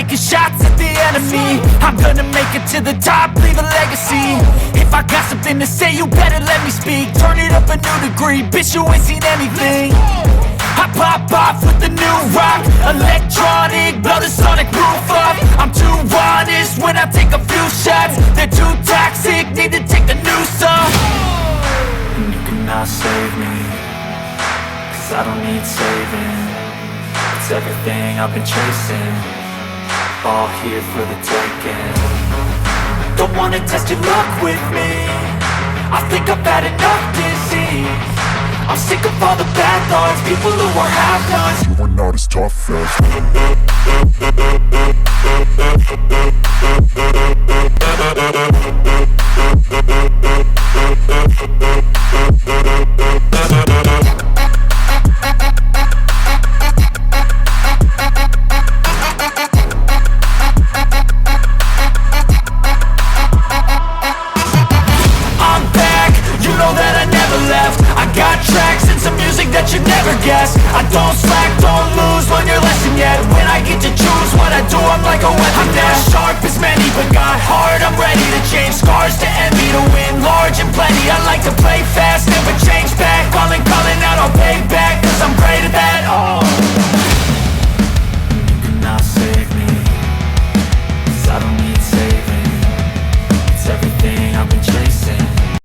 taking shots at the enemy. I'm gonna make it to the top, leave a legacy. If I got something to say, you better let me speak. Turn it up a new degree, bitch, you ain't seen anything. I pop off with the new rock, electronic, blow the sonic roof up. I'm too honest when I take a few shots. They're too toxic, need to take the noose off. And you cannot save me, cause I don't need saving. It's everything I've been chasing, all here for the taking. Don't wanna test your luck with me, I think I've had enough disease. I'm sick of all the bad thoughts, people who are half-nots. You are not as tough as I'm back, you know that I never left. I got tracks and some music that you never guess. I don't slack, don't lose, learn your lesson yet. When I get to choose what I do, I'm like a weapon. I'm not sharp as many, but got heart. I'm ready to change scars to envy, to win large and plenty. I like to play fast, never change